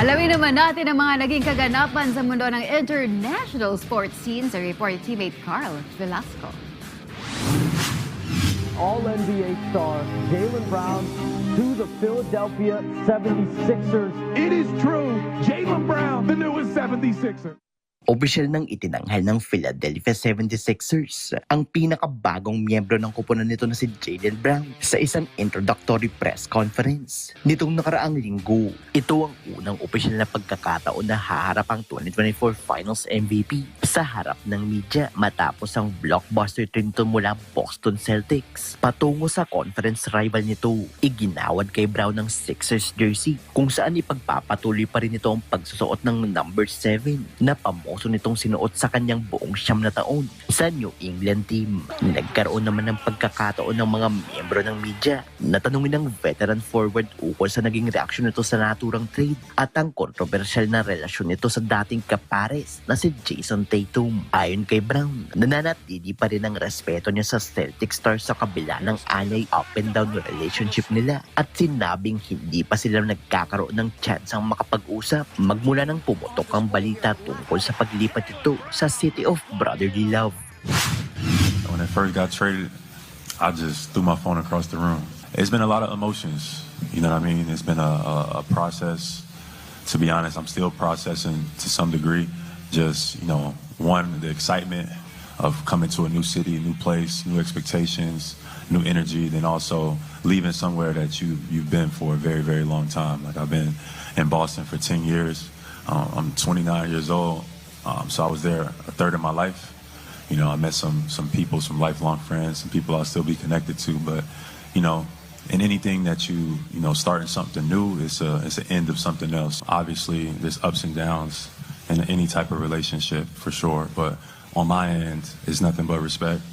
Alamin naman natin ang mga naging kaganapan sa mundo ng international sports scene sa report teammate Carl Velasco. All-NBA star Jaylen Brown to the Philadelphia 76ers. It is true, Jaylen Brown, the newest 76er. Opisyal nang itinanghal ng Philadelphia 76ers ang pinakabagong miyembro ng koponan nito na si Jaylen Brown sa isang introductory press conference nitong nakaraang linggo. Ito ang unang opisyal na pagkakataon na haharap ang 2024 Finals MVP sa harap ng media matapos ang blockbuster trip nito mula Boston Celtics patungo sa conference rival nito. Iginawad kay Brown ng Sixers jersey kung saan ipagpapatuloy pa rin ito ang pagsusuot ng number 7 na pamoso nitong sinuot sa kanyang buong 9 na taon sa New England team. Nagkaroon naman ng pagkakataon ng mga miyembro ng media na tanungin ng veteran forward ukol sa naging reaksyon nito sa naturang trade at ang kontrobersyal na relasyon nito sa dating kapares na si Jason Tatum. Ayon kay Brown, nananatili pa rin ang respeto niya sa Celtic stars sa kabila ng anyay up and down relationship nila at sinabing hindi pa sila nagkakaroon ng chance ang makapag-usap magmula nang pumutok ang balita tungkol sa paglipat ito sa City of Brotherly Love. When it first got traded, I just threw my phone across the room. It's been a lot of emotions, you know what I mean? It's been a process. To be honest, I'm still processing to some degree. Just, you know, one, the excitement of coming to a new city, a new place, new expectations, new energy, then also leaving somewhere that you've been for a very, very long time. Like I've been in Boston for 10 years. I'm 29 years old. So I was there a third of my life. You know, I met some people, some lifelong friends, some people I'll still be connected to. But, you know, in anything that you know, starting something new, it's an end of something else. Obviously, there's ups and downs in any type of relationship, for sure. But on my end, it's nothing but respect.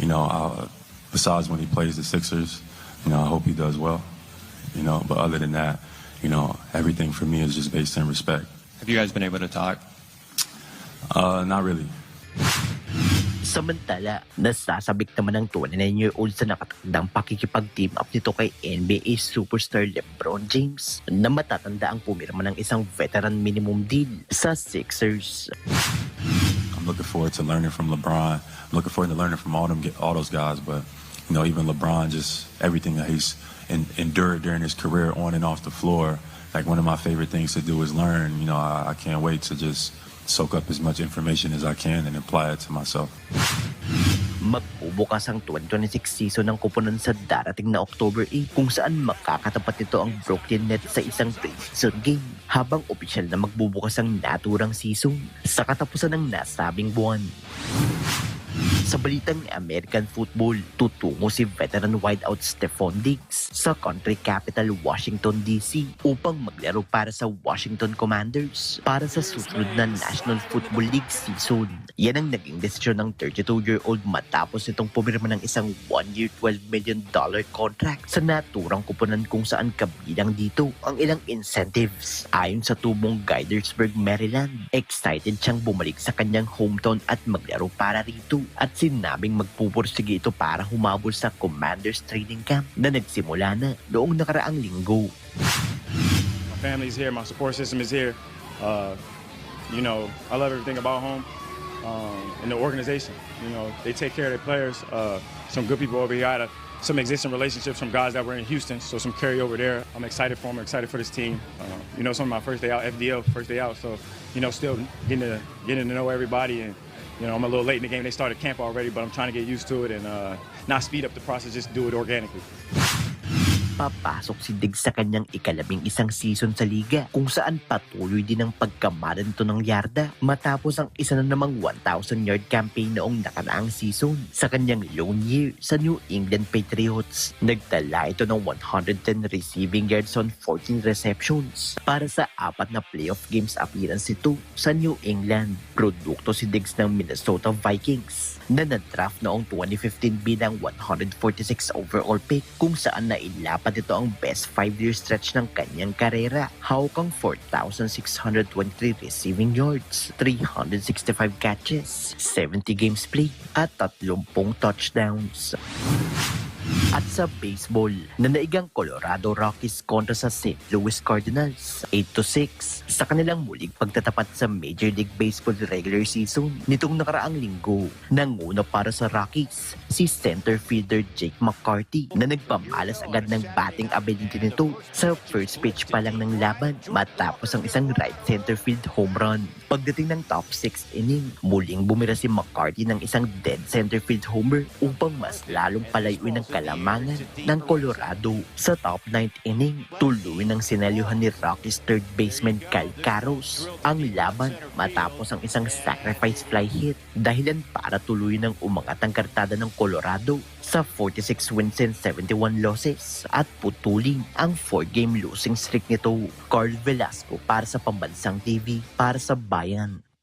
You know, besides when he plays the Sixers, you know, I hope he does well. You know, but other than that, you know, everything for me is just based in respect. Have you guys been able to talk? Not really. Samantala, nasasabik naman ng 29-year-old sa nakatandang pakikipag-team up nito kay NBA superstar LeBron James na matatanda ang pumirma ng isang veteran minimum deal sa Sixers. I'm looking forward to learning from LeBron. I'm looking forward to learning from all those guys. But, you know, even LeBron, just everything that he's endured during his career on and off the floor. Like, one of my favorite things to do is learn. You know, I can't wait to just soak up as much information as I can and apply it to myself. Magbubukas ang 2026 season ng koponan sa darating na October 8 kung saan makakatapat nito ang Brooklyn Nets sa isang preseason game habang opisyal na magbubukas ang naturang season sa katapusan ng nasabing buwan. Sa balitang American football, tutungo si veteran wideout Stephon Diggs sa country capital Washington DC upang maglaro para sa Washington Commanders para sa susunod na National Football League season. Yan ang naging desisyon ng 32-year-old matapos itong pumirma ng isang 1-year $12 million contract sa naturang koponan kung saan kabilang dito ang ilang incentives. Ayon sa tubong Gaithersburg, Maryland, excited siyang bumalik sa kanyang hometown at maglaro para rito at sinabing magpupursige ito para humabol sa Commanders training camp na nagsimula na noong nakaraang linggo. My family's here, my support system is here. You know, I love everything about home and the organization. You know, they take care of their players. Some good people over here. I had some existing relationships from guys that were in Houston, so some carryover there. I'm excited for them, excited for this team. You know, some of my first day out, FDL, first day out, so, you know, still getting to know everybody. And you know, I'm a little late in the game. They started camp already, but I'm trying to get used to it and not speed up the process, just do it organically. Papasok si Diggs sa kanyang ika-11 season sa liga kung saan patuloy din ang pagkamada nito ng yarda matapos ang isa na namang 1,000-yard campaign noong nakaraang season sa kanyang lone year sa New England Patriots. Nagtala ito ng 110 receiving yards on 14 receptions para sa 4 na playoff games appearance ito sa New England. Produkto si Diggs ng Minnesota Vikings na nadraft noong 2015 bilang 146 overall pick kung saan nailapat ito ang best 5-year stretch ng kanyang karera. Hawak ang 4,623 receiving yards, 365 catches, 70 games played at 30 touchdowns. At sa baseball, nanaigang Colorado Rockies kontra sa St. Louis Cardinals 8-6 sa kanilang muling pagtatapat sa Major League Baseball regular season nitong nakaraang linggo. Nanguna para sa Rockies si center fielder Jake McCarthy na nagpamalas agad ng batting ability nito sa first pitch pa lang ng laban matapos ang isang right center field home run. Pagdating ng top 6 inning, muling bumira si McCarthy ng isang dead center field homer upang mas lalong palayuin ang kalamangan ng Colorado. Sa top 9th inning, tuloy ng sinelyuhan ni Rockies third baseman Kyle Caros ang laban matapos ang isang sacrifice fly hit, dahilan para tuloy ng umangat ang kartada ng Colorado sa 46 wins and 71 losses at putulin ang 4-game losing streak nito. Carl Velasco para sa Pambansang TV para sa Bayan.